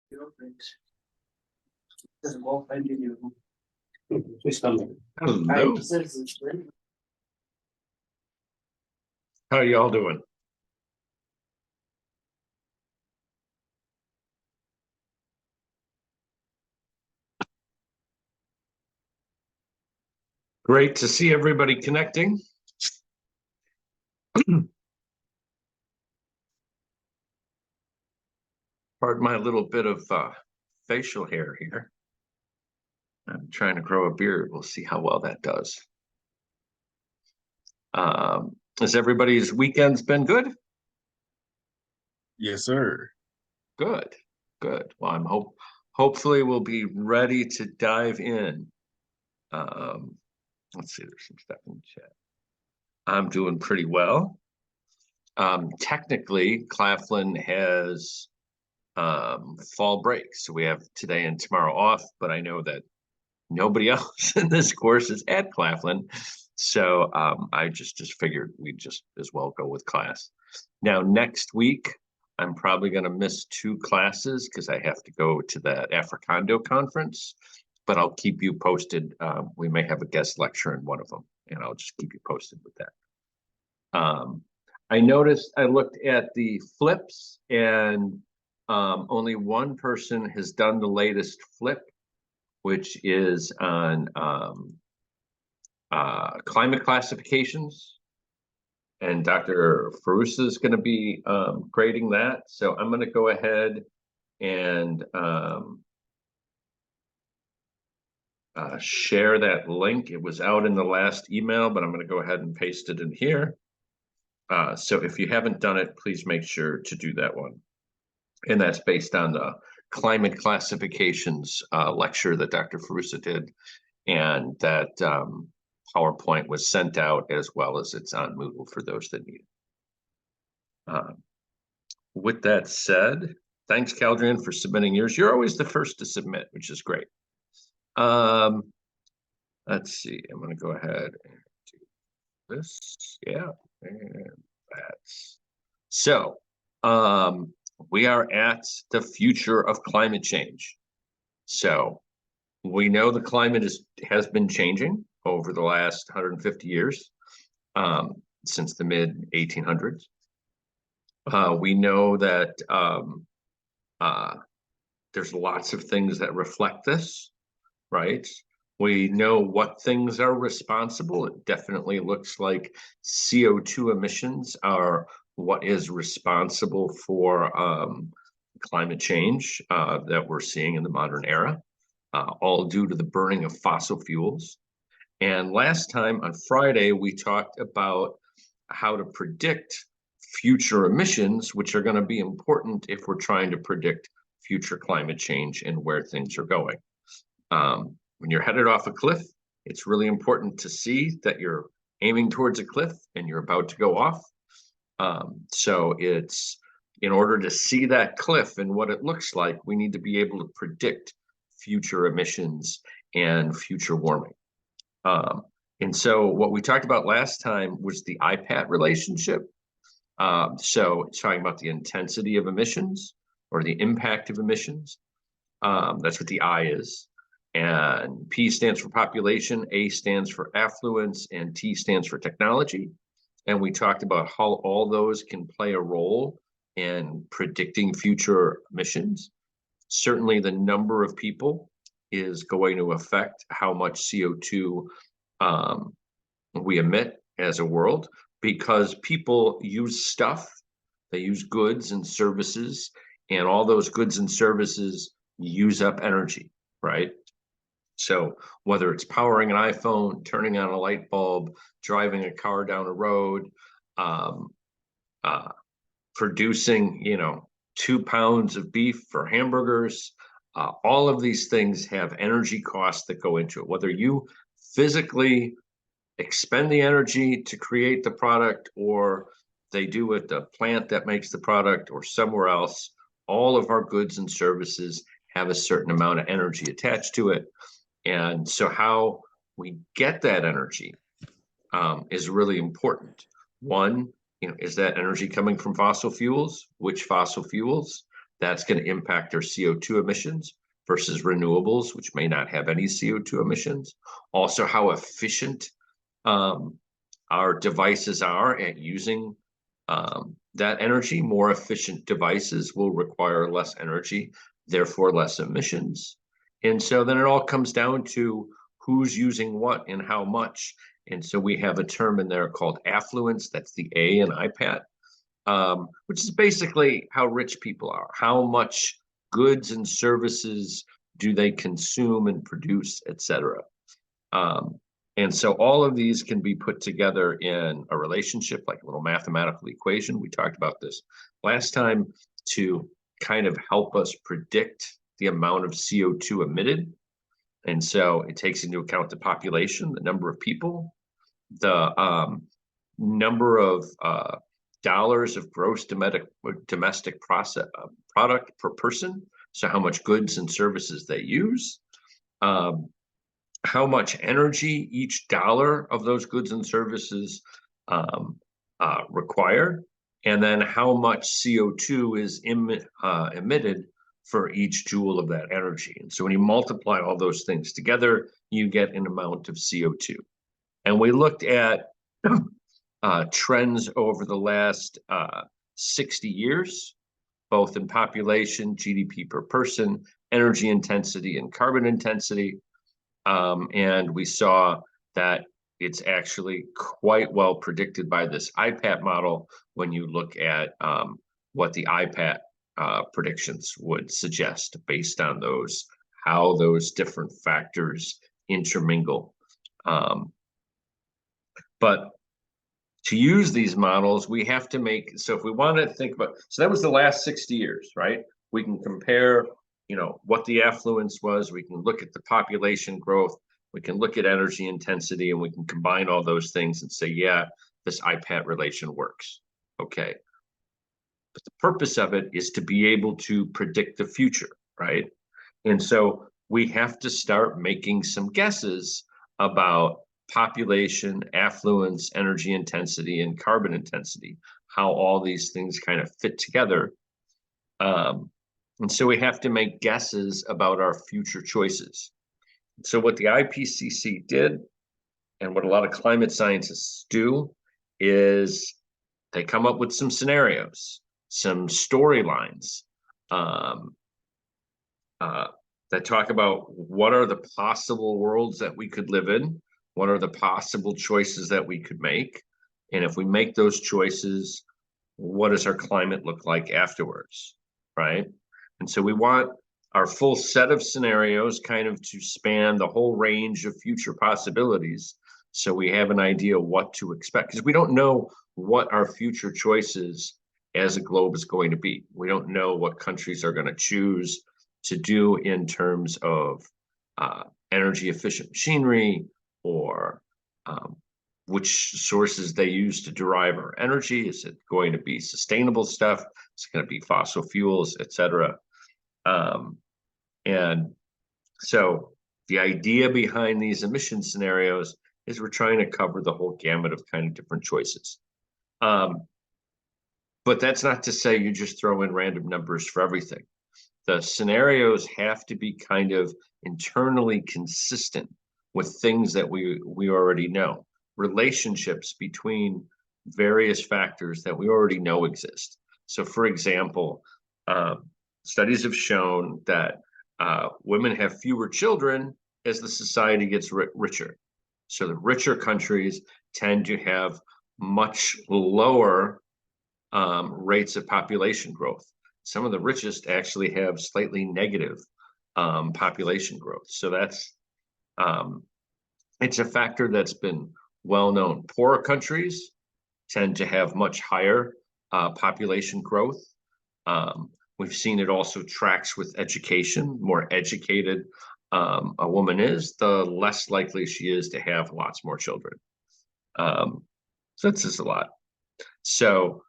Hello. How are y'all doing? Great to see everybody connecting. Pardon my little bit of facial hair here. I'm trying to grow a beard. We'll see how well that does. Has everybody's weekends been good? Yes, sir. Good, good. Well, hopefully we'll be ready to dive in. Let's see, there's some stuff in the chat. I'm doing pretty well. Technically, Claflin has fall break, so we have today and tomorrow off, but I know that nobody else in this course is at Claflin, so I just figured we'd just as well go with class. Now next week I'm probably going to miss 2 classes because I have to go to that Africando conference, but I'll keep you posted. We may have a guest lecture in one of them, and I'll just keep you posted with that. I noticed, I looked at the flips, and only one person has done the latest flip, which is on climate classifications. And Dr. Farousa is going to be grading that. So I'm going to go ahead and share that link. It was out in the last email, but I'm going to go ahead and paste it in here. So if you haven't done it, please make sure to do that one. And that's based on the climate classifications lecture that Dr. Farousa did. And that PowerPoint was sent out, as well as it's on Moodle for those that need it. With that said, thanks, Caldrian, for submitting yours. You're always the first to submit, which is great. Let's see, I'm going to go ahead and do this. Yeah, and that's so. We are at the future of climate change. So we know the climate has been changing over the last 150 years, since the mid 1800s. We know that there's lots of things that reflect this, right? We know what things are responsible. It definitely looks like CO2 emissions are what is responsible for climate change that we're seeing in the modern era, all due to the burning of fossil fuels. And last time on Friday, we talked about how to predict future emissions, which are going to be important if we're trying to predict future climate change and where things are going. When you're headed off a cliff, it's really important to see that you're aiming towards a cliff and you're about to go off. So it's, in order to see that cliff and what it looks like, we need to be able to predict future emissions and future warming. And so what we talked about last time was the IPAT relationship. So it's talking about the intensity of emissions or the impact of emissions. That's what the I is. And P stands for population, A stands for affluence, and T stands for technology. And we talked about how all those can play a role in predicting future emissions. Certainly the number of people is going to affect how much CO2 we emit as a world, because people use stuff, they use goods and services, and all those goods and services use up energy, right? So whether it's powering an iPhone, turning on a light bulb, driving a car down a road, producing, 2 pounds of beef for hamburgers, all of these things have energy costs that go into it. Whether you physically expend the energy to create the product, or they do it the plant that makes the product, or somewhere else, all of our goods and services have a certain amount of energy attached to it. And so how we get that energy is really important. One, is that energy coming from fossil fuels? Which fossil fuels? That's going to impact our CO2 emissions versus renewables, which may not have any CO2 emissions. Also, how efficient our devices are at using that energy. More efficient devices will require less energy, therefore less emissions. And so then it all comes down to who's using what and how much. And so we have a term in there called affluence. That's the A in IPAT, which is basically how rich people are. How much goods and services do they consume and produce, et cetera. And so all of these can be put together in a relationship, like a little mathematical equation. We talked about this last time to kind of help us predict the amount of CO2 emitted. And so it takes into account the population, the number of people, the number of dollars of gross domestic product per person. So how much goods and services they use. How much energy each dollar of those goods and services require, and then how much CO2 is emitted for each joule of that energy. And so when you multiply all those things together, you get an amount of CO2. And we looked at trends over the last 60 years, both in population, GDP per person, energy intensity, and carbon intensity. And we saw that it's actually quite well predicted by this IPAT model when you look at what the IPAT predictions would suggest based on those, how those different factors intermingle. But to use these models, we have to make, so if we want to think about, so that was the last 60 years, right? We can compare, what the affluence was. We can look at the population growth. We can look at energy intensity, and we can combine all those things and say, yeah, this IPAT relation works. Okay. But the purpose of it is to be able to predict the future, right? And so we have to start making some guesses about population, affluence, energy intensity, and carbon intensity, how all these things kind of fit together. And so we have to make guesses about our future choices. So what the IPCC did, and what a lot of climate scientists do, is they come up with some scenarios, some storylines that talk about what are the possible worlds that we could live in, what are the possible choices that we could make, and if we make those choices, what does our climate look like afterwards, right? And so we want our full set of scenarios kind of to span the whole range of future possibilities, so we have an idea what to expect, because we don't know what our future choices as a globe is going to be. We don't know what countries are going to choose to do in terms of energy efficient machinery, or which sources they use to derive our energy. Is it going to be sustainable stuff? Is it going to be fossil fuels, et cetera? And so the idea behind these emission scenarios is we're trying to cover the whole gamut of kind of different choices. But that's not to say you just throw in random numbers for everything. The scenarios have to be kind of internally consistent with things that we already know, relationships between various factors that we already know exist. So for example, studies have shown that women have fewer children as the society gets richer. So the richer countries tend to have much lower rates of population growth. Some of the richest actually have slightly negative population growth. So that's it's a factor that's been well known. Poorer countries tend to have much higher population growth. We've seen it also tracks with education. More educated a woman is, the less likely she is to have lots more children. So that says a lot. So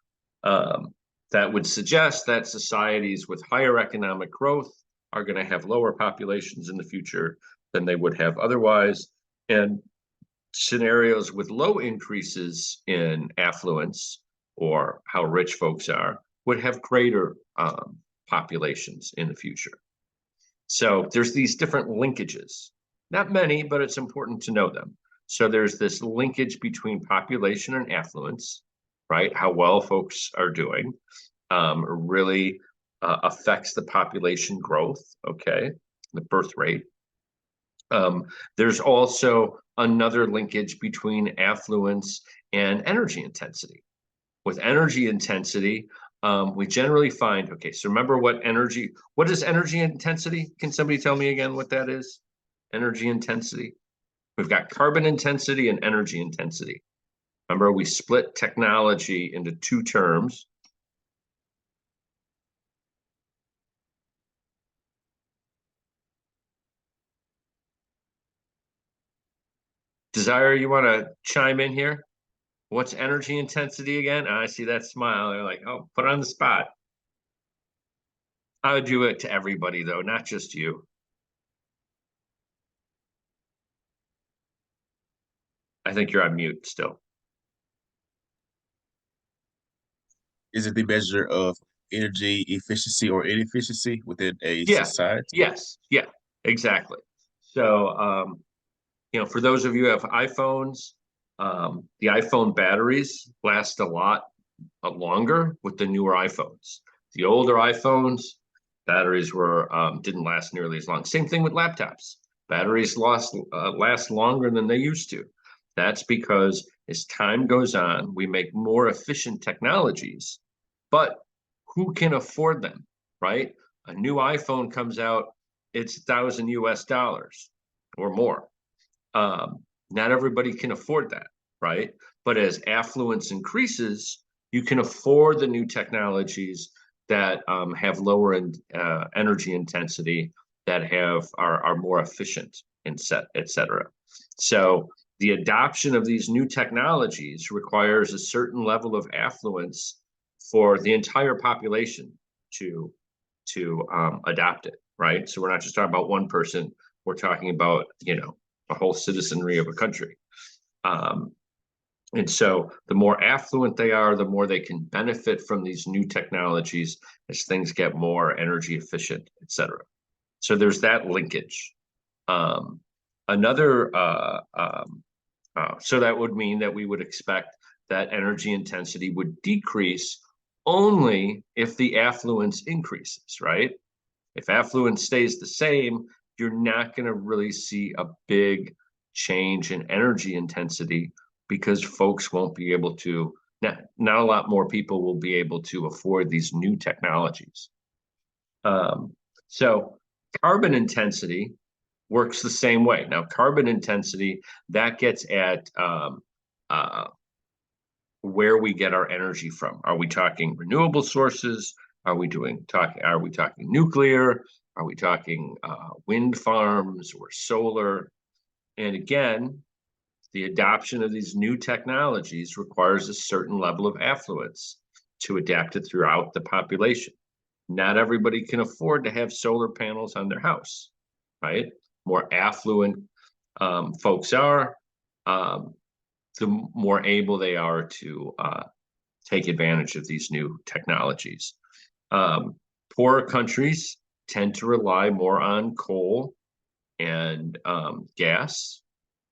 that would suggest that societies with higher economic growth are going to have lower populations in the future than they would have otherwise. And scenarios with low increases in affluence, or how rich folks are, would have greater populations in the future. So there's these different linkages, not many, but it's important to know them. So there's this linkage between population and affluence, right? How well folks are doing really affects the population growth, okay, the birth rate. There's also another linkage between affluence and energy intensity. With energy intensity, we generally find, okay, so remember what is energy intensity? Can somebody tell me again what that is? Energy intensity. We've got carbon intensity and energy intensity. Remember, we split technology into two terms. Desire, you want to chime in here? What's energy intensity again? I see that smile. They're like, oh, put on the spot. I would do it to everybody, though, not just you. I think you're on mute still. Is it the measure of energy efficiency or inefficiency within a society? Yeah, exactly. So, for those of you who have iPhones, the iPhone batteries last a lot longer with the newer iPhones. The older iPhones, batteries didn't last nearly as long. Same thing with laptops. Batteries last longer than they used to. That's because as time goes on, we make more efficient technologies, but who can afford them, right? A new iPhone comes out, it's $1,000 or more. Not everybody can afford that, right? But as affluence increases, you can afford the new technologies that have lower energy intensity, that are more efficient, et cetera. So the adoption of these new technologies requires a certain level of affluence for the entire population to adopt it, right? So we're not just talking about one person; we're talking about a whole citizenry of a country. And so the more affluent they are, the more they can benefit from these new technologies as things get more energy efficient, et cetera. So there's that linkage. Another So that would mean that we would expect that energy intensity would decrease only if the affluence increases, right? If affluence stays the same, you're not going to really see a big change in energy intensity because folks won't be able to, not a lot more people will be able to afford these new technologies. So carbon intensity works the same way. Now, carbon intensity, that gets at where we get our energy from. Are we talking renewable sources? Are we talking nuclear? Are we talking wind farms or solar? And again, the adoption of these new technologies requires a certain level of affluence to adapt it throughout the population. Not everybody can afford to have solar panels on their house, right? More affluent folks are, the more able they are to take advantage of these new technologies. Poorer countries tend to rely more on coal and gas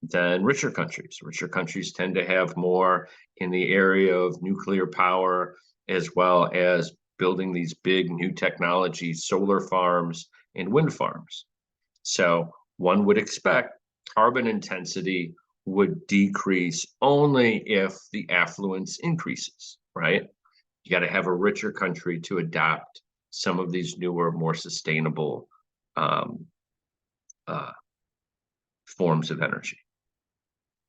than richer countries. Richer countries tend to have more in the area of nuclear power, as well as building these big new technologies, solar farms and wind farms. So one would expect carbon intensity would decrease only if the affluence increases, right? You got to have a richer country to adopt some of these newer, more sustainable forms of energy.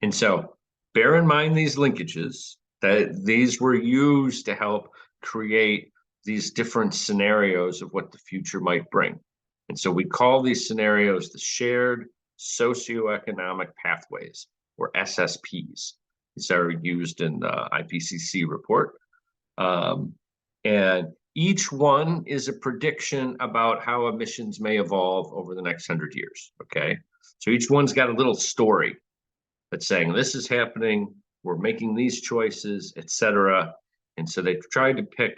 And so bear in mind these linkages, that these were used to help create these different scenarios of what the future might bring. And so we call these scenarios the shared socioeconomic pathways, or SSPs. These are used in the IPCC report. And each one is a prediction about how emissions may evolve over the next 100 years, okay? So each one's got a little story that's saying this is happening, we're making these choices, et cetera. And so they've tried to pick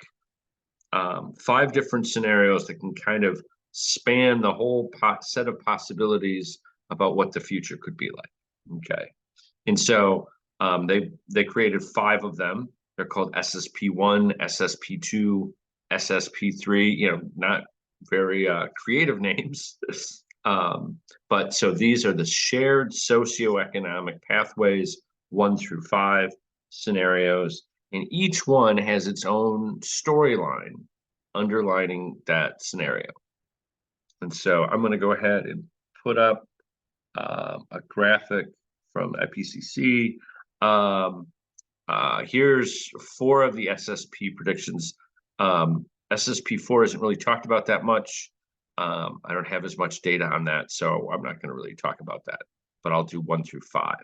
5 different scenarios that can kind of span the whole set of possibilities about what the future could be like. Okay. And so they created 5 of them. They're called SSP1, SSP2, SSP3, not very creative names. But so these are the shared socioeconomic pathways, 1 through 5 scenarios, and each one has its own storyline underlining that scenario. And so I'm going to go ahead and put up a graphic from IPCC. Here's 4 of the SSP predictions. SSP4 isn't really talked about that much. I don't have as much data on that, so I'm not going to really talk about that, but I'll do 1 through 5.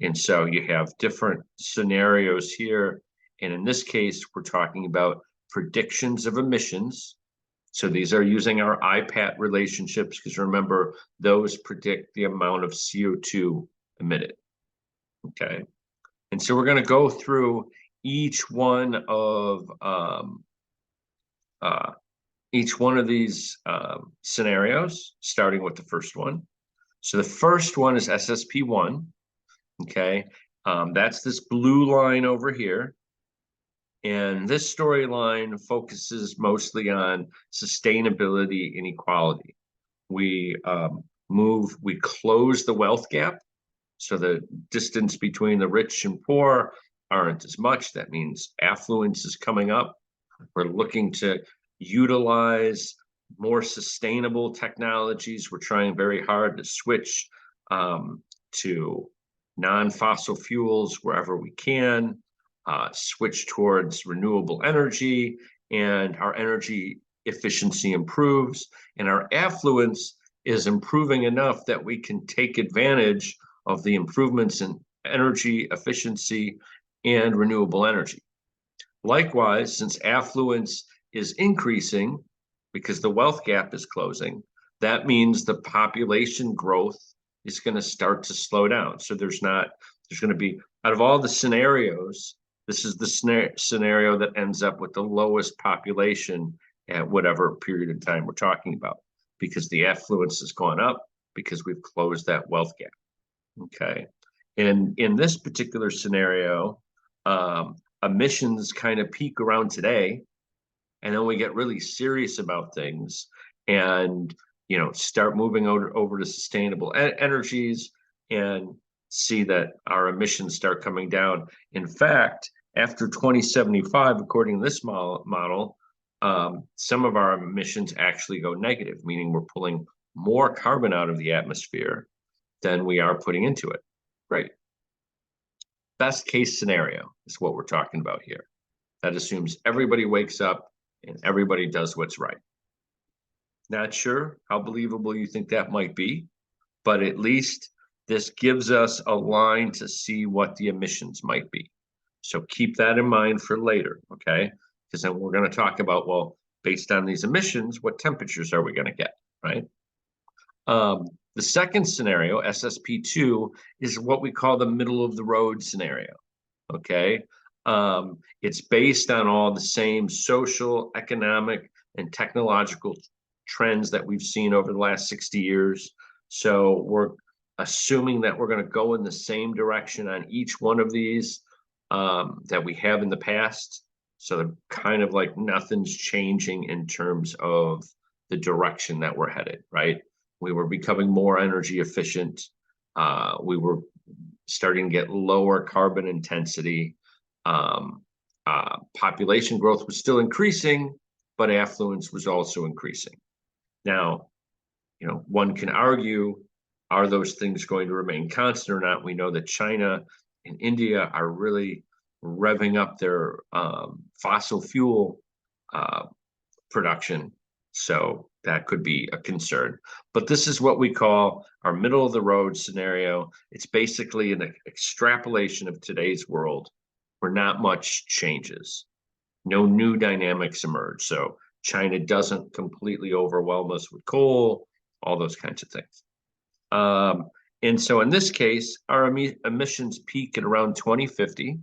And so you have different scenarios here. And in this case, we're talking about predictions of emissions. So these are using our IPAT relationships, because remember, those predict the amount of CO2 emitted. Okay. And so we're going to go through each one of these scenarios, starting with the first one. So the first one is SSP1. Okay. That's this blue line over here. And this storyline focuses mostly on sustainability inequality. We close the wealth gap. So the distance between the rich and poor aren't as much. That means affluence is coming up. We're looking to utilize more sustainable technologies. We're trying very hard to switch to non-fossil fuels wherever we can, switch towards renewable energy, and our energy efficiency improves, and our affluence is improving enough that we can take advantage of the improvements in energy efficiency and renewable energy. Likewise, since affluence is increasing because the wealth gap is closing, that means the population growth is going to start to slow down. So there's going to be, out of all the scenarios, this is the scenario that ends up with the lowest population at whatever period of time we're talking about, because the affluence has gone up because we've closed that wealth gap. Okay. And in this particular scenario, emissions kind of peak around today, and then we get really serious about things and start moving over to sustainable energies and see that our emissions start coming down. In fact, after 2075, according to this model, some of our emissions actually go negative, meaning we're pulling more carbon out of the atmosphere than we are putting into it. Great. Best case scenario is what we're talking about here. That assumes everybody wakes up and everybody does what's right. Not sure how believable you think that might be, but at least this gives us a line to see what the emissions might be. So keep that in mind for later, okay? Because then we're going to talk about, well, based on these emissions, what temperatures are we going to get, right? The second scenario, SSP2, is what we call the middle of the road scenario, okay? It's based on all the same social, economic, and technological trends that we've seen over the last 60 years. So we're assuming that we're going to go in the same direction on each one of these that we have in the past. So they're kind of like nothing's changing in terms of the direction that we're headed, right? We were becoming more energy efficient. We were starting to get lower carbon intensity. Population growth was still increasing, but affluence was also increasing. Now, one can argue, are those things going to remain constant or not? We know that China and India are really revving up their fossil fuel production. So that could be a concern. But this is what we call our middle of the road scenario. It's basically an extrapolation of today's world where not much changes. No new dynamics emerge. So China doesn't completely overwhelm us with coal, all those kinds of things. And so in this case, our emissions peak at around 2050.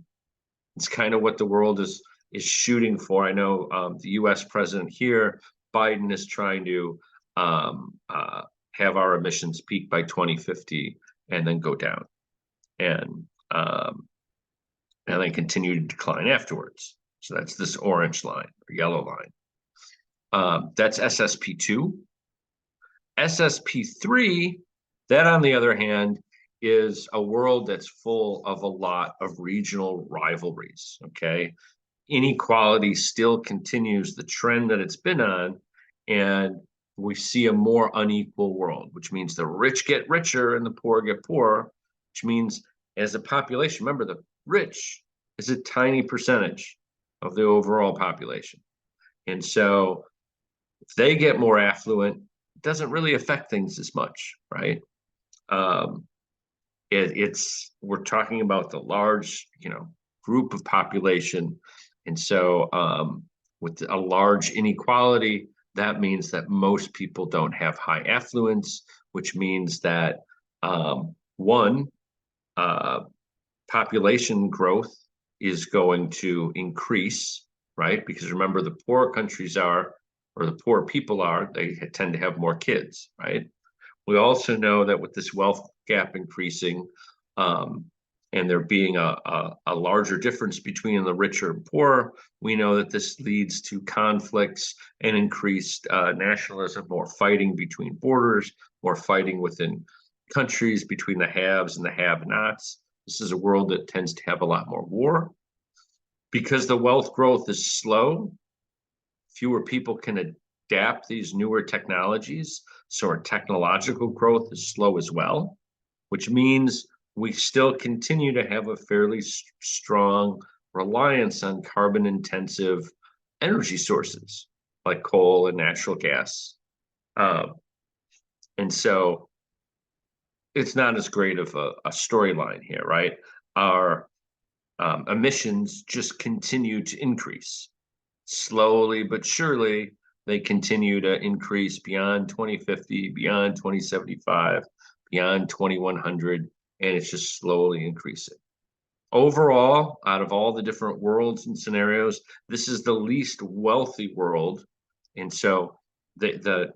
It's kind of what the world is is shooting for. I know the U.S. president here, Biden, is trying to have our emissions peak by 2050 and then go down, and then continue to decline afterwards. So that's this orange line or yellow line. That's SSP2. SSP3, that on the other hand, is a world that's full of a lot of regional rivalries, okay? Inequality still continues the trend that it's been on, and we see a more unequal world, which means the rich get richer and the poor get poorer, which means as a population, remember, the rich is a tiny percentage of the overall population. And so if they get more affluent, it doesn't really affect things as much, right? We're talking about the large, group of population. And so with a large inequality, that means that most people don't have high affluence, which means that one, population growth is going to increase, right? Because remember, the poorer countries are, or the poorer people are, they tend to have more kids, right? We also know that with this wealth gap increasing, and there being a larger difference between the richer and poorer, we know that this leads to conflicts and increased nationalism, more fighting between borders, more fighting within countries, between the haves and the have-nots. This is a world that tends to have a lot more war. Because the wealth growth is slow, fewer people can adapt these newer technologies. So our technological growth is slow as well, which means we still continue to have a fairly strong reliance on carbon intensive energy sources like coal and natural gas. And so it's not as great of a storyline here, right? Our emissions just continue to increase. Slowly but surely, they continue to increase beyond 2050, beyond 2075, beyond 2100, and it's just slowly increasing. Overall, out of all the different worlds and scenarios, this is the least wealthy world, and so the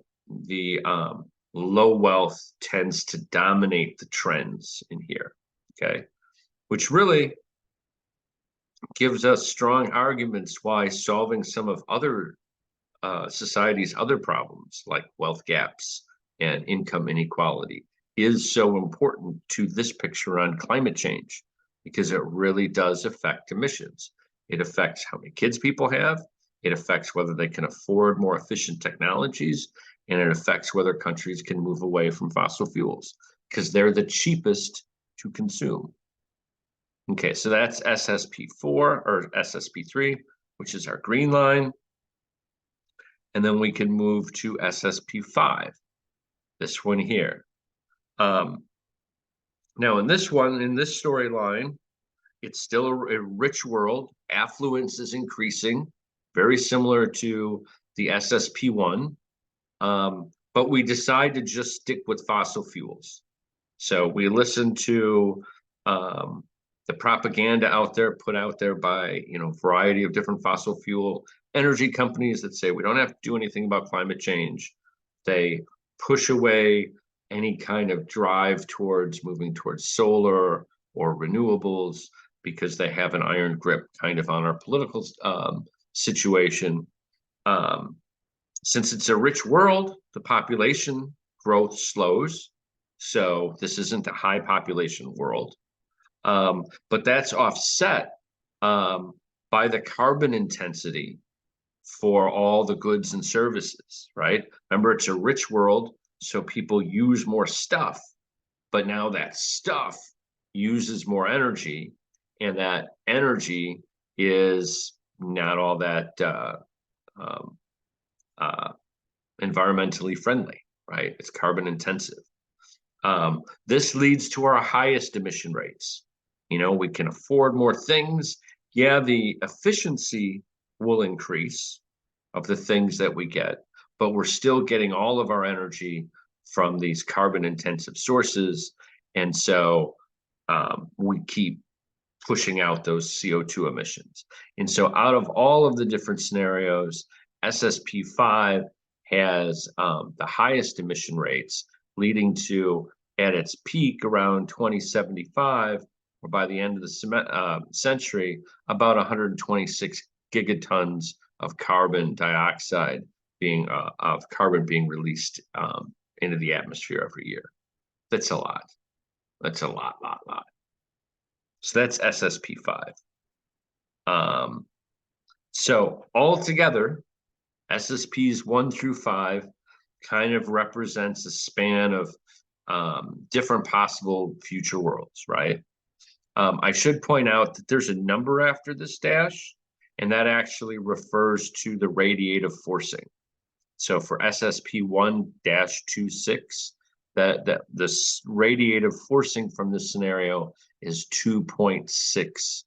low wealth tends to dominate the trends in here, okay? Which really gives us strong arguments why solving some of other society's other problems like wealth gaps and income inequality is so important to this picture on climate change, because it really does affect emissions. It affects how many kids people have, it affects whether they can afford more efficient technologies, and it affects whether countries can move away from fossil fuels because they're the cheapest to consume. Okay, so that's SSP4 or SSP3, which is our green line. And then we can move to SSP5, this one here. Now in this one, in this storyline, it's still a rich world. Affluence is increasing, very similar to the SSP1. But we decide to just stick with fossil fuels. So we listen to the propaganda out there, put out there by variety of different fossil fuel energy companies that say we don't have to do anything about climate change. They push away any kind of drive towards moving towards solar or renewables because they have an iron grip kind of on our political situation. Since it's a rich world, the population growth slows. So this isn't a high population world. But that's offset by the carbon intensity for all the goods and services, right? Remember, it's a rich world, so people use more stuff, but now that stuff uses more energy, and that energy is not all that environmentally friendly, right? It's carbon intensive. This leads to our highest emission rates. We can afford more things. Yeah, the efficiency will increase of the things that we get, but we're still getting all of our energy from these carbon intensive sources. And so we keep pushing out those CO2 emissions. And so out of all of the different scenarios, SSP5 has the highest emission rates, leading to, at its peak around 2075, or by the end of the century, about 126 gigatons of carbon dioxide being released into the atmosphere every year. That's a lot. That's a lot. So that's SSP5. So altogether, SSPs 1 through 5 kind of represents a span of different possible future worlds, right? I should point out that there's a number after this dash, and that actually refers to the radiative forcing. So for SSP1-26, that this radiative forcing from this scenario is 2.6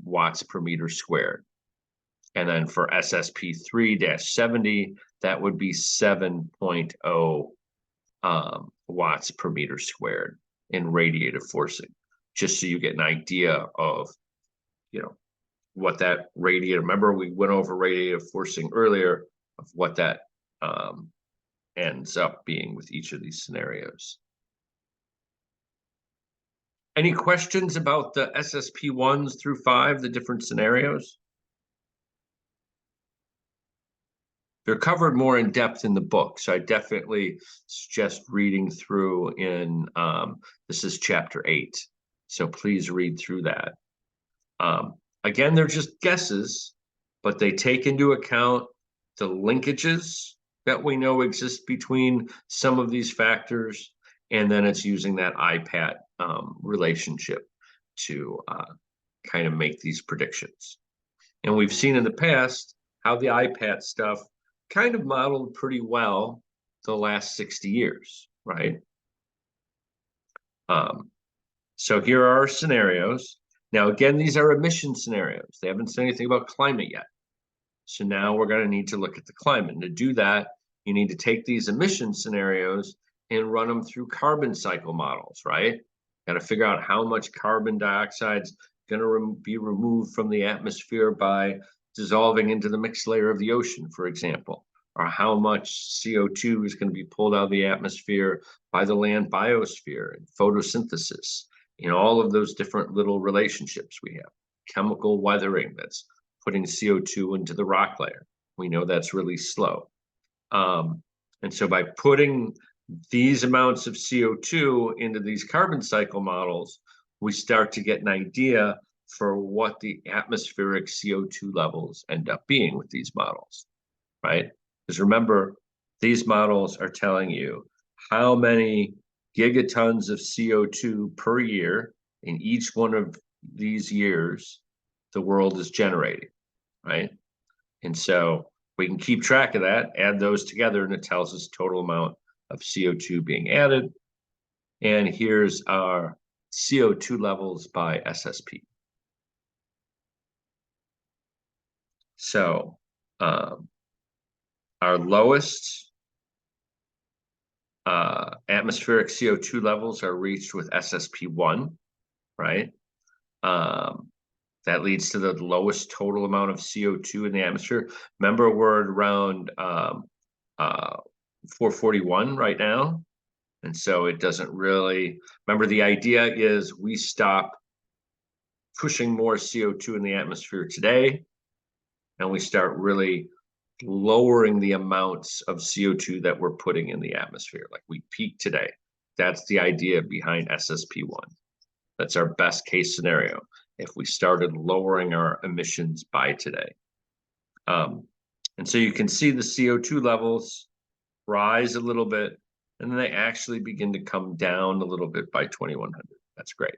watts per meter squared. And then for SSP3-70, that would be 7.0 watts per meter squared in radiative forcing, just so you get an idea of, what that radiative, remember we went over radiative forcing earlier, of what that ends up being with each of these scenarios. Any questions about the SSP 1s through 5, the different scenarios? They're covered more in depth in the book, so I definitely suggest reading through in, this is chapter 8, so please read through that. Again, they're just guesses, but they take into account the linkages that we know exist between some of these factors, and then it's using that IPAT relationship to kind of make these predictions. And we've seen in the past how the IPAT stuff kind of modeled pretty well the last 60 years, right? So here are our scenarios. Now, again, these are emission scenarios. They haven't said anything about climate yet. So now we're going to need to look at the climate. And to do that, you need to take these emission scenarios and run them through carbon cycle models, right? Got to figure out how much carbon dioxide's going to be removed from the atmosphere by dissolving into the mixed layer of the ocean, for example, or how much CO2 is going to be pulled out of the atmosphere by the land biosphere and photosynthesis. All of those different little relationships we have. Chemical weathering, that's putting CO2 into the rock layer. We know that's really slow. And so by putting these amounts of CO2 into these carbon cycle models, we start to get an idea for what the atmospheric CO2 levels end up being with these models, right? Because remember, these models are telling you how many gigatons of CO2 per year in each one of these years the world is generating, right? And so we can keep track of that, add those together, and it tells us total amount of CO2 being added. And here's our CO2 levels by SSP. So our lowest atmospheric CO2 levels are reached with SSP1, right? That leads to the lowest total amount of CO2 in the atmosphere. Remember, we're around 441 right now. And so it doesn't really, remember the idea is we stop pushing more CO2 in the atmosphere today, and we start really lowering the amounts of CO2 that we're putting in the atmosphere. Like we peak today. That's the idea behind SSP1. That's our best case scenario if we started lowering our emissions by today. And so you can see the CO2 levels rise a little bit, and then they actually begin to come down a little bit by 2100. That's great.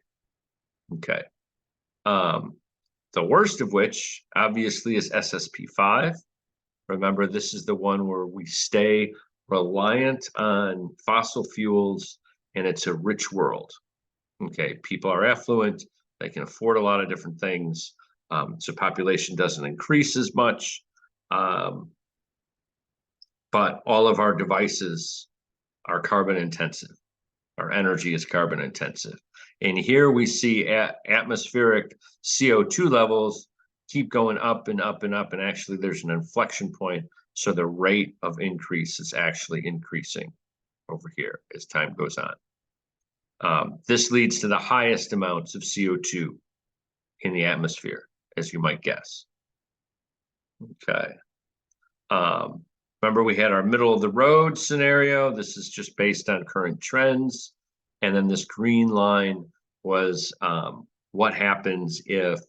Okay. The worst of which, obviously, is SSP5. Remember, this is the one where we stay reliant on fossil fuels, and it's a rich world. Okay, people are affluent, they can afford a lot of different things, so population doesn't increase as much, but all of our devices are carbon intensive. Our energy is carbon intensive. And here we see atmospheric CO2 levels keep going up and up and up. And actually, there's an inflection point. So the rate of increase is actually increasing over here as time goes on. This leads to the highest amounts of CO2 in the atmosphere, as you might guess. Okay. Remember, we had our middle of the road scenario. This is just based on current trends. And then this green line was what happens if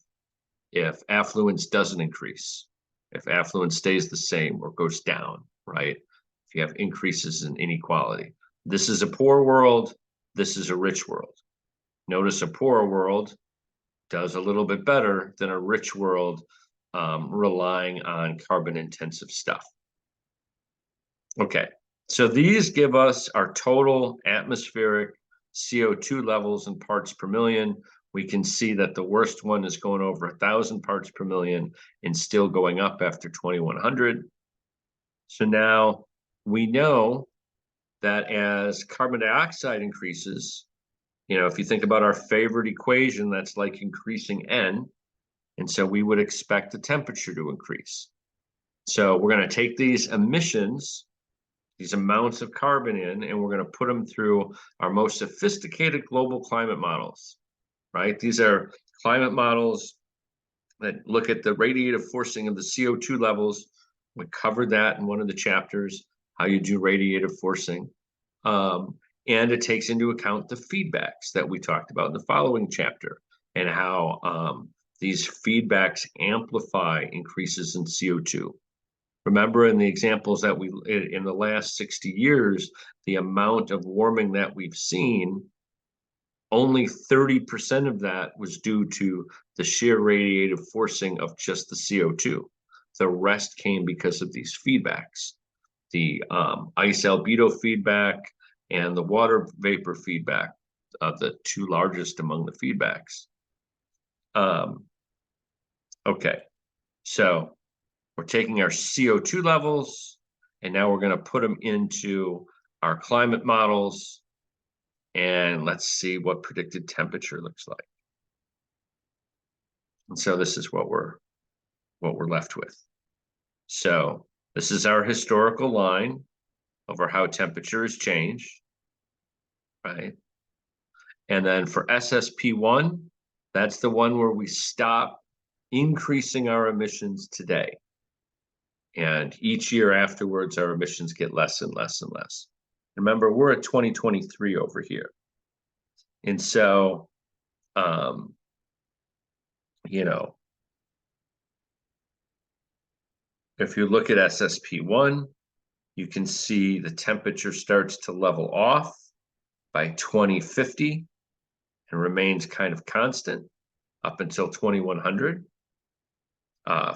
affluence doesn't increase, if affluence stays the same or goes down, right? If you have increases in inequality. This is a poor world. This is a rich world. Notice a poor world does a little bit better than a rich world relying on carbon-intensive stuff. Okay, so these give us our total atmospheric CO2 levels in parts per million. We can see that the worst one is going over 1,000 parts per million and still going up after 2,100. So now we know that as carbon dioxide increases, if you think about our favorite equation, that's like increasing N. And so we would expect the temperature to increase. So we're going to take these emissions, these amounts of carbon in, and we're going to put them through our most sophisticated global climate models, right? These are climate models that look at the radiative forcing of the CO2 levels. We covered that in one of the chapters, how you do radiative forcing. And it takes into account the feedbacks that we talked about in the following chapter and how these feedbacks amplify increases in CO2. Remember, in the examples that in the last 60 years, the amount of warming that we've seen, only 30% of that was due to the sheer radiative forcing of just the CO2. The rest came because of these feedbacks, the ice albedo feedback and the water vapor feedback, the two largest among the feedbacks. Okay, so we're taking our CO2 levels, and now we're going to put them into our climate models, and let's see what predicted temperature looks like. And so this is what we're left with. So this is our historical line over how temperature has changed, right? And then for SSP1, that's the one where we stop increasing our emissions today. And each year afterwards, our emissions get less and less and less. Remember, we're at 2023 over here. And so, if you look at SSP1, you can see the temperature starts to level off by 2050 and remains kind of constant up until 2100.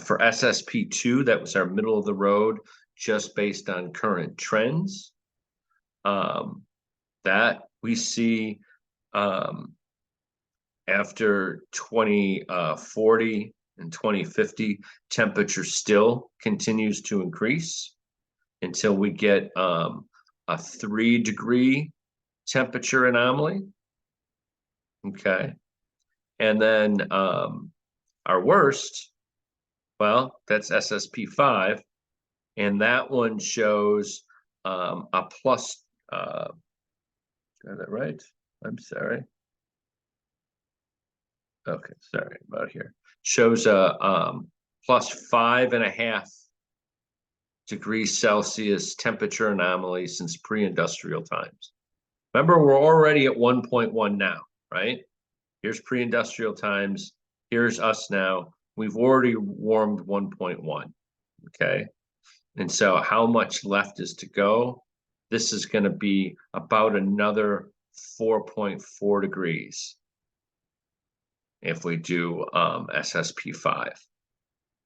For SSP2, that was our middle of the road, just based on current trends. That we see after 2040 and 2050, temperature still continues to increase until we get a 3-degree temperature anomaly. Okay. And then our worst, well, that's SSP5. And that one shows a plus, got that right? I'm sorry. Okay, sorry about here. Shows a plus 5.5 degrees Celsius temperature anomaly since pre-industrial times. Remember, we're already at 1.1 now, right? Here's pre-industrial times. Here's us now. We've already warmed 1.1, okay? And so how much left is to go? This is going to be about another 4.4 degrees if we do SSP5.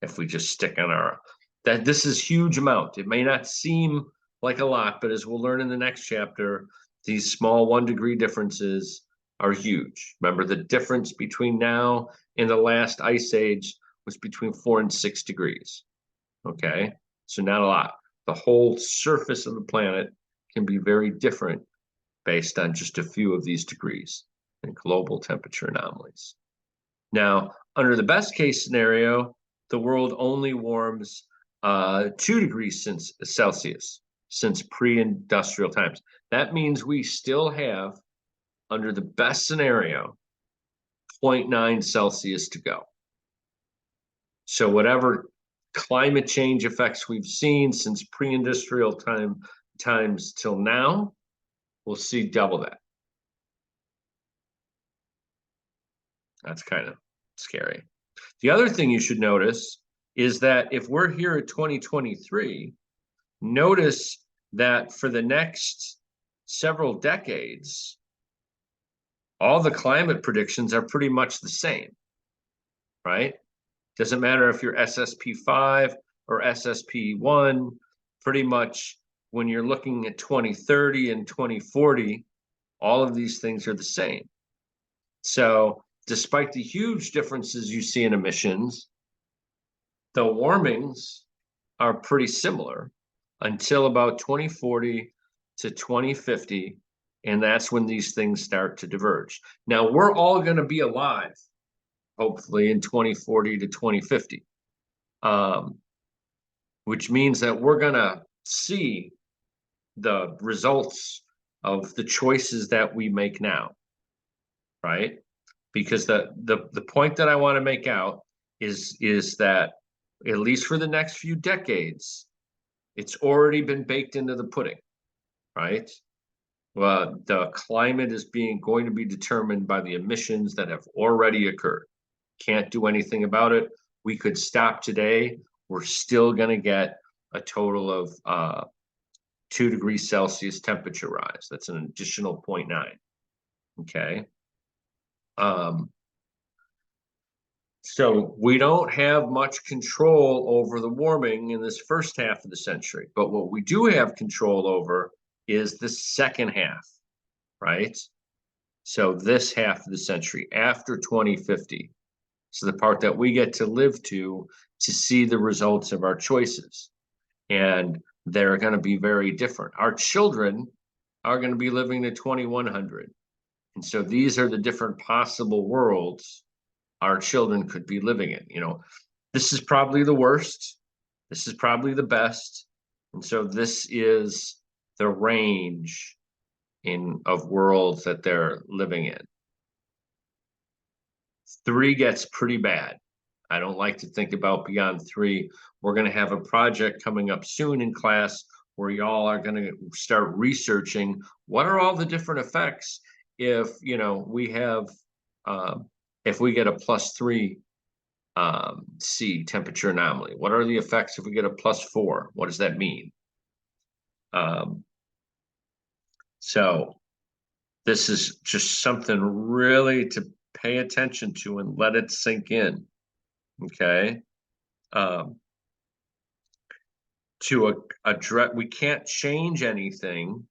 If we just stick on this is huge amount. It may not seem like a lot, but as we'll learn in the next chapter, these small 1-degree differences are huge. Remember, the difference between now and the last ice age was between 4 and 6 degrees. Okay, so not a lot. The whole surface of the planet can be very different based on just a few of these degrees. and global temperature anomalies. Now, under the best case scenario, the world only warms 2 degrees Celsius since pre-industrial times. That means we still have, under the best scenario, 0.9 Celsius to go. So whatever climate change effects we've seen since pre-industrial times till now, we'll see double that. That's kind of scary. The other thing you should notice is that if we're here at 2023, notice that for the next several decades, all the climate predictions are pretty much the same, right? Doesn't matter if you're SSP5 or SSP1, pretty much when you're looking at 2030 and 2040, all of these things are the same. So despite the huge differences you see in emissions, the warmings are pretty similar until about 2040 to 2050, and that's when these things start to diverge. Now, we're all going to be alive, hopefully, in 2040 to 2050, which means that we're going to see the results of the choices that we make now, right? Because the point that I want to make out is that at least for the next few decades, it's already been baked into the pudding, right? Well, the climate is going to be determined by the emissions that have already occurred. Can't do anything about it. We could stop today. We're still going to get a total of 2 degrees Celsius temperature rise. That's an additional 0.9. Okay. So we don't have much control over the warming in this first half of the century, but what we do have control over is the second half, right? So this half of the century after 2050. So the part that we get to live to see the results of our choices. And they're going to be very different. Our children are going to be living to 2100. And so these are the different possible worlds our children could be living in. You know, this is probably the worst. This is probably the best. And so this is the range of worlds that they're living in. 3 gets pretty bad. I don't like to think about beyond 3. We're going to have a project coming up soon in class where y'all are going to start researching what are all the different effects if, you know, we have if we get a +3 C temperature anomaly. What are the effects if we get a +4? What does that mean? So this is just something really to pay attention to and let it sink in. Okay. To address, we can't change anything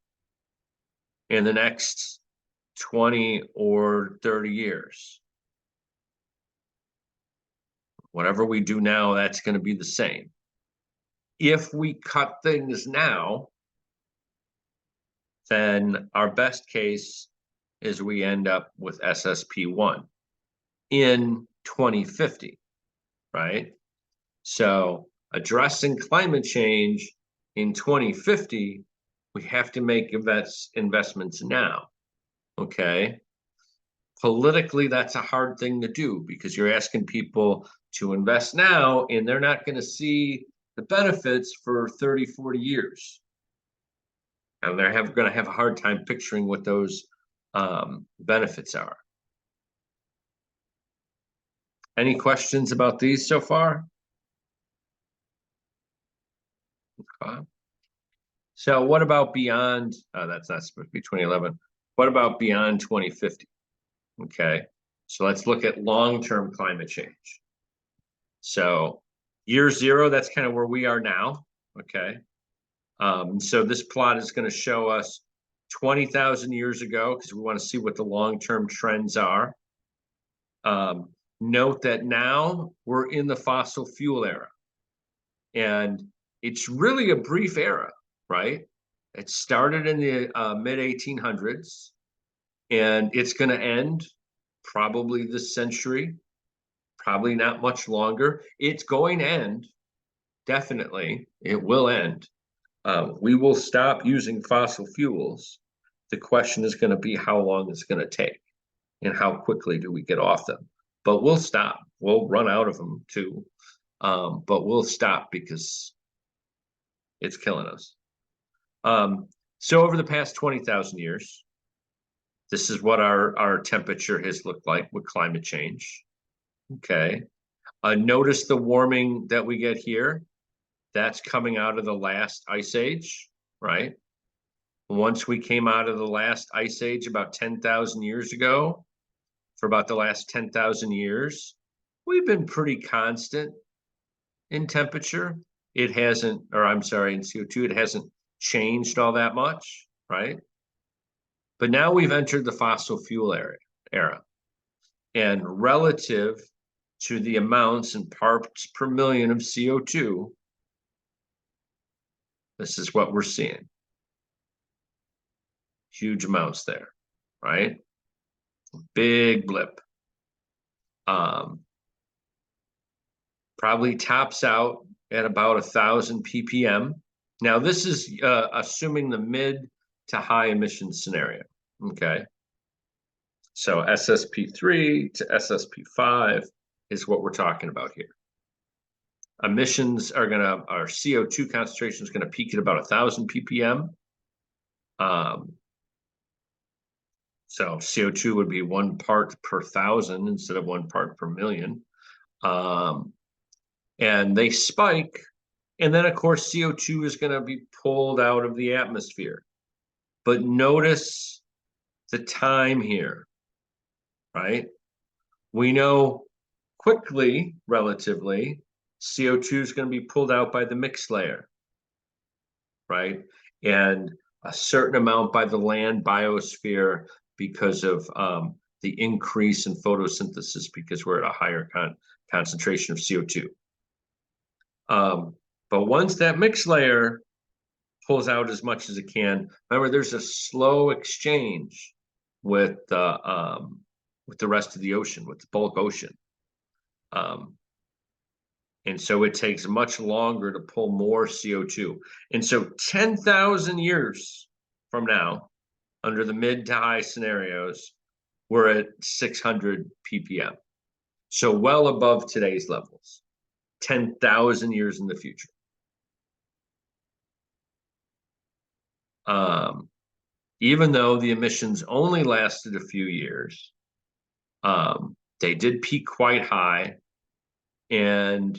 in the next 20 or 30 years. Whatever we do now, that's going to be the same. If we cut things now, then our best case is we end up with SSP1 in 2050, right? So addressing climate change in 2050, we have to make investments now, okay? Politically, that's a hard thing to do because you're asking people to invest now and they're not going to see the benefits for 30, 40 years. And they're going to have a hard time picturing what those benefits are. Any questions about these so far? Okay. So what about beyond, that's not supposed to be 2011. What about beyond 2050? Okay, so let's look at long-term climate change. So year 0, that's kind of where we are now, okay? So this plot is going to show us 20,000 years ago because we want to see what the long-term trends are. Note that now we're in the fossil fuel era. And it's really a brief era, right? It started in the mid-1800s. and it's going to end probably this century, probably not much longer. It's going to end, definitely. It will end. We will stop using fossil fuels. The question is going to be how long it's going to take and how quickly do we get off them. But we'll stop. We'll run out of them too. But we'll stop because it's killing us. So over the past 20,000 years, this is what our temperature has looked like with climate change. Okay. Notice the warming that we get here. That's coming out of the last ice age, right? Once we came out of the last ice age about 10,000 years ago, for about the last 10,000 years, we've been pretty constant in temperature. It hasn't, or I'm sorry, in CO2, it hasn't changed all that much, right? But now we've entered the fossil fuel era. And relative to the amounts in parts per million of CO2, this is what we're seeing. Huge amounts there, right? Big blip. Probably tops out at about 1,000 ppm. Now, this is assuming the mid to high emission scenario, okay? So SSP3 to SSP5 is what we're talking about here. Emissions are our CO2 concentration is gonna peak at about 1,000 ppm. So CO2 would be 1 part per thousand instead of 1 part per million. And they spike. And then, of course, CO2 is going to be pulled out of the atmosphere. But notice the time here, right? We know quickly, relatively, CO2 is going to be pulled out by the mixed layer, right? And a certain amount by the land biosphere because of the increase in photosynthesis because we're at a higher concentration of CO2. But once that mixed layer pulls out as much as it can, remember there's a slow exchange with the rest of the ocean, with the bulk ocean. And so it takes much longer to pull more CO2. And so 10,000 years from now, under the mid to high scenarios, we're at 600 ppm. So well above today's levels, 10,000 years in the future. Even though the emissions only lasted a few years, they did peak quite high, and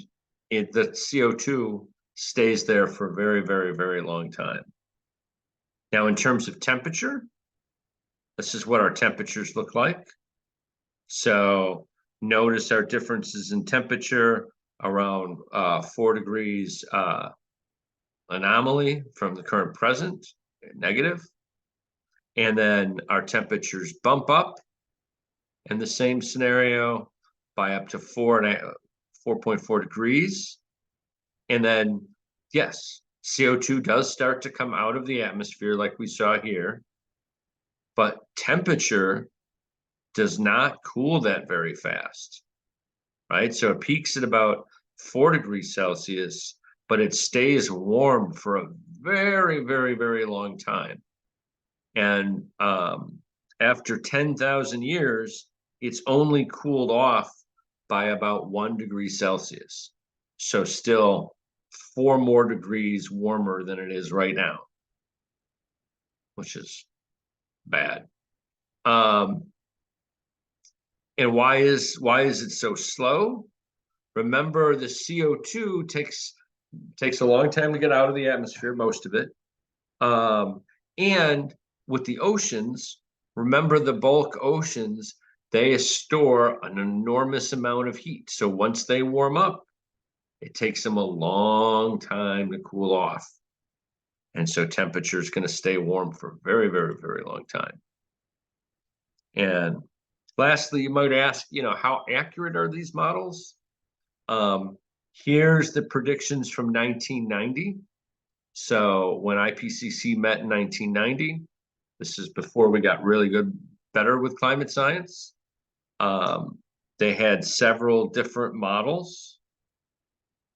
the CO2 stays there for a very, very, very long time. Now, in terms of temperature, this is what our temperatures look like. So notice our differences in temperature around 4 degrees anomaly from the current present, negative. And then our temperatures bump up in the same scenario by up to 4.4 degrees. And then, yes, CO2 does start to come out of the atmosphere like we saw here, but temperature does not cool that very fast, right? So it peaks at about 4 degrees Celsius, but it stays warm for a very, very, very long time. And after 10,000 years, it's only cooled off by about 1 degree Celsius. So still 4 more degrees warmer than it is right now, which is bad. And why is it so slow? Remember, the CO2 takes a long time to get out of the atmosphere, most of it. And with the oceans, remember the bulk oceans, they store an enormous amount of heat. So once they warm up, it takes them a long time to cool off. And so temperature is going to stay warm for a very, very, very long time. And lastly, you might ask, how accurate are these models? Here's the predictions from 1990. So when IPCC met in 1990, this is before we got really good better with climate science. They had several different models.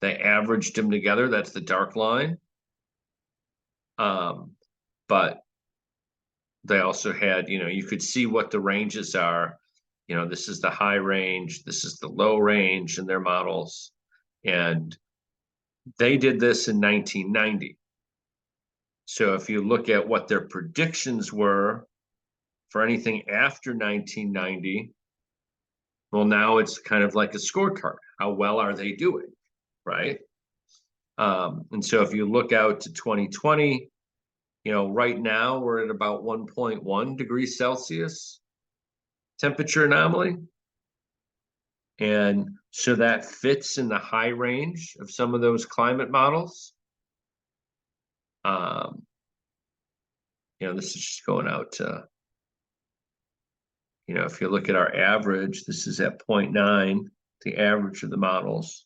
They averaged them together. That's the dark line. But they also had, you could see what the ranges are. This is the high range, this is the low range in their models. And they did this in 1990. So if you look at what their predictions were for anything after 1990, well, now it's kind of like a scorecard. How well are they doing, right? And so if you look out to 2020, right now we're at about 1.1 degrees Celsius temperature anomaly. And so that fits in the high range of some of those climate models. This is just going out to, if you look at our average, this is at 0.9, the average of the models.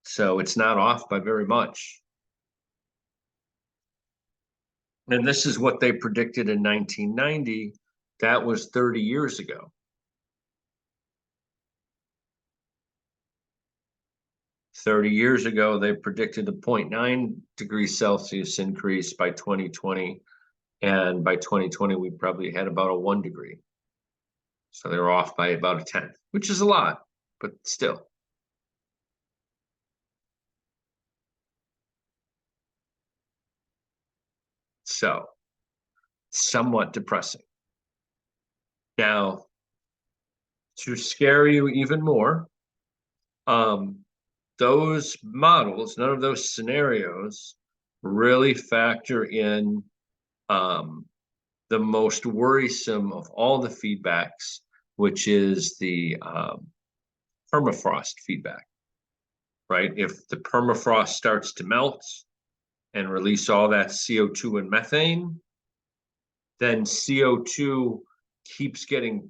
So it's not off by very much. And this is what they predicted in 1990. That was 30 years ago. 30 years ago, they predicted a 0.9 degrees Celsius increase by 2020. And by 2020, we probably had about a 1 degree. So they were off by about a 10th, which is a lot, but still. So, somewhat depressing. Now, to scare you even more, those models, none of those scenarios really factor in the most worrisome of all the feedbacks, which is the permafrost feedback, right? If the permafrost starts to melt and release all that CO2 and methane, then CO2 keeps getting,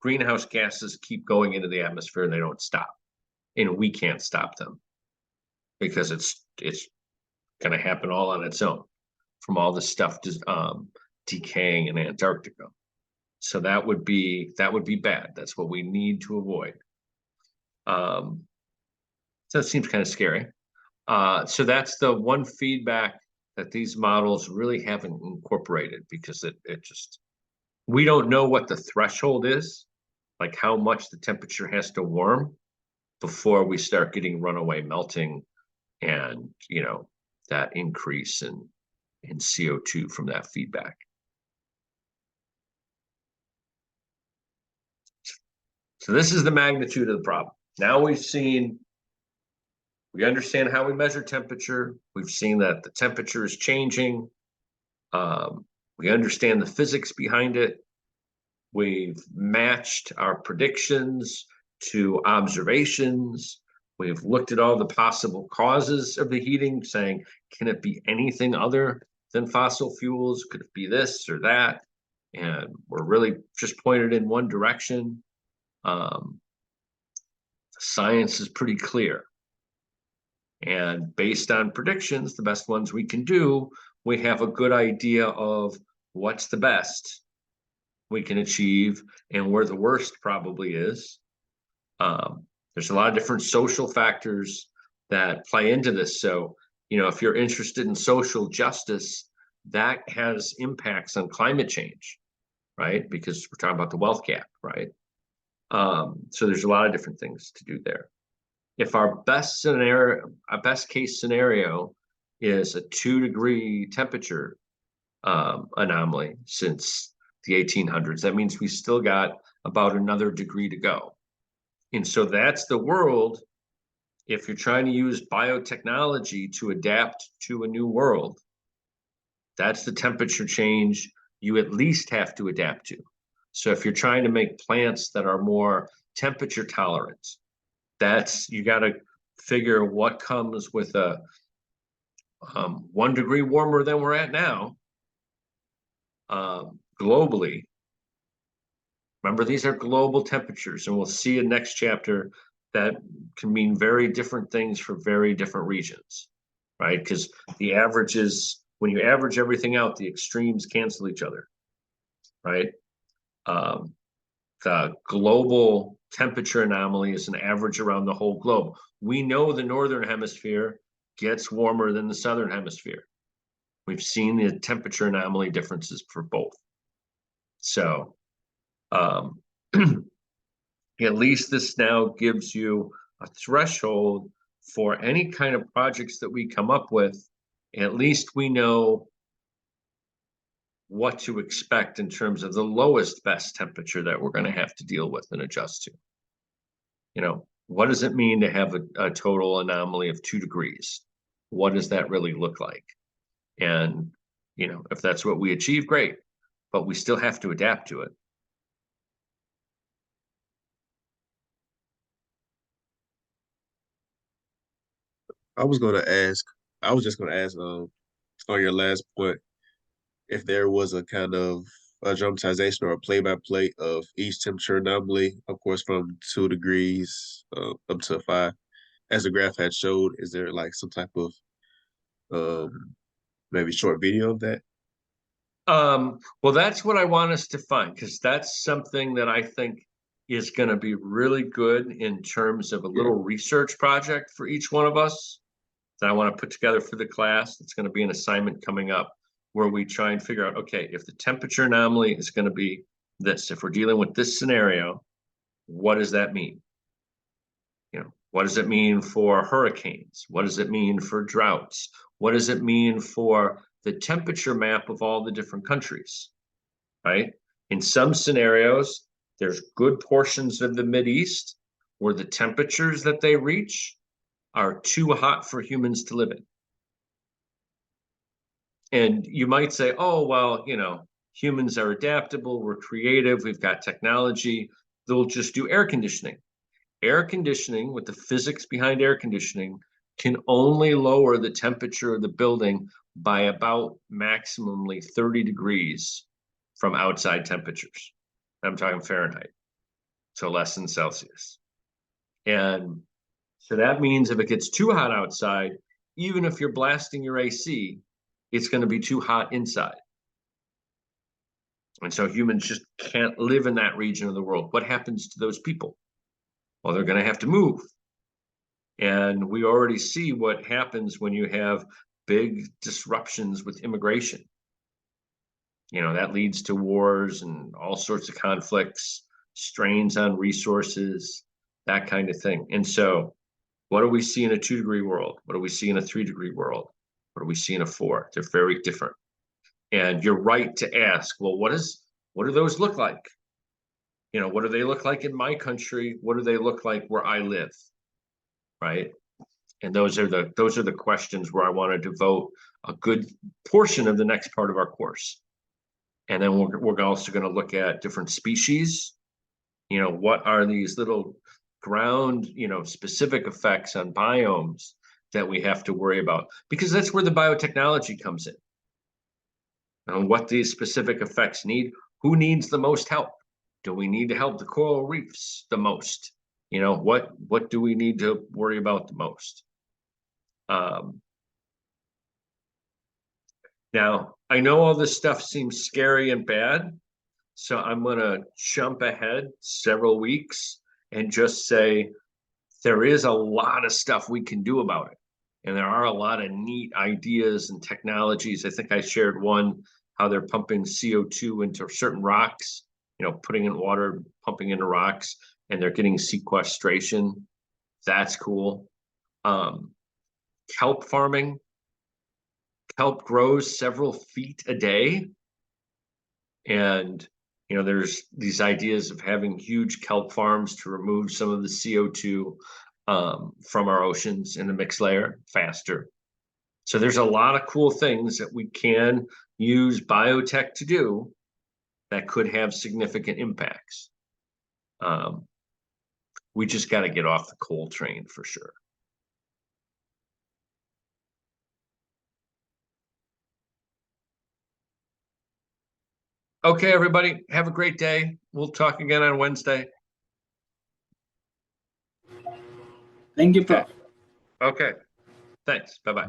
greenhouse gases keep going into the atmosphere and they don't stop. And we can't stop them because it's going to happen all on its own from all the stuff decaying in Antarctica. So that would be bad. That's what we need to avoid. So it seems kind of scary. So that's the one feedback that these models really haven't incorporated because it just, we don't know what the threshold is, like how much the temperature has to warm before we start getting runaway melting and, that increase in CO2 from that feedback. So this is the magnitude of the problem. Now we understand how we measure temperature. We've seen that the temperature is changing. We understand the physics behind it. We've matched our predictions to observations. We've looked at all the possible causes of the heating, saying, can it be anything other than fossil fuels? Could it be this or that? And we're really just pointed in one direction. Science is pretty clear. And based on predictions, the best ones we can do, we have a good idea of what's the best we can achieve and where the worst probably is. There's a lot of different social factors that play into this. So, if you're interested in social justice, that has impacts on climate change, right? Because we're talking about the wealth gap, right? So there's a lot of different things to do there. If our best case scenario is a 2-degree temperature anomaly since the 1800s, that means we still got about another degree to go. And so that's the world. If you're trying to use biotechnology to adapt to a new world, that's the temperature change you at least have to adapt to. So if you're trying to make plants that are more temperature tolerant, you got to figure what comes with a 1 degree warmer than we're at now globally. Remember, these are global temperatures, and we'll see in next chapter that can mean very different things for very different regions, right? Because the averages, when you average everything out, the extremes cancel each other, right? The global temperature anomaly is an average around the whole globe. We know the northern hemisphere gets warmer than the southern hemisphere. We've seen the temperature anomaly differences for both. So at least this now gives you a threshold for any kind of projects that we come up with. At least we know what to expect in terms of the lowest best temperature that we're going to have to deal with and adjust to. You know, what does it mean to have a total anomaly of 2 degrees? What does that really look like? And, you know, if that's what we achieve, great, but we still have to adapt to it. I was just going to ask on your last point, if there was a kind of a dramatization or a play-by-play of each temperature anomaly, of course, from 2 degrees up to 5, as the graph had showed, is there like some type of maybe short video of that? Well, that's what I want us to find, because that's something that I think is going to be really good in terms of a little research project for each one of us that I want to put together for the class. It's going to be an assignment coming up where we try and figure out, okay, if the temperature anomaly is going to be this, if we're dealing with this scenario, what does that mean? You know, what does it mean for hurricanes? What does it mean for droughts? What does it mean for the temperature map of all the different countries, right? In some scenarios, there's good portions of the Mideast where the temperatures that they reach are too hot for humans to live in. And you might say, oh, well, you know, humans are adaptable, we're creative, we've got technology, they'll just do air conditioning. Air conditioning, with the physics behind air conditioning, can only lower the temperature of the building by about maximally 30 degrees from outside temperatures. I'm talking Fahrenheit, so less than Celsius. And so that means if it gets too hot outside, even if you're blasting your AC, it's going to be too hot inside. And so humans just can't live in that region of the world. What happens to those people? Well, they're going to have to move. And we already see what happens when you have big disruptions with immigration. You know, that leads to wars and all sorts of conflicts, strains on resources, that kind of thing. And so what do we see in a 2-degree world? What do we see in a 3-degree world? What do we see in a 4? They're very different. And you're right to ask, well, what do those look like? You know, what do they look like in my country? What do they look like where I live? Right? And those are the questions where I want to devote a good portion of the next part of our course. And then we're also going to look at different species. You know, what are these little ground, you know, specific effects on biomes that we have to worry about? Because that's where the biotechnology comes in. And what these specific effects need, who needs the most help? Do we need to help the coral reefs the most? You know, what do we need to worry about the most? Now, I know all this stuff seems scary and bad, so I'm going to jump ahead several weeks and just say there is a lot of stuff we can do about it. And there are a lot of neat ideas and technologies. I think I shared one, how they're pumping CO2 into certain rocks, you know, putting in water, pumping into rocks, and they're getting sequestration. That's cool. Kelp farming. Kelp grows several feet a day. And, you know, there's these ideas of having huge kelp farms to remove some of the CO2 from our oceans in the mixed layer faster. So there's a lot of cool things that we can use biotech to do that could have significant impacts. We just got to get off the coal train for sure. Okay, everybody, have a great day. We'll talk again on Wednesday. Thank you, Prof. Okay, thanks. Bye-bye.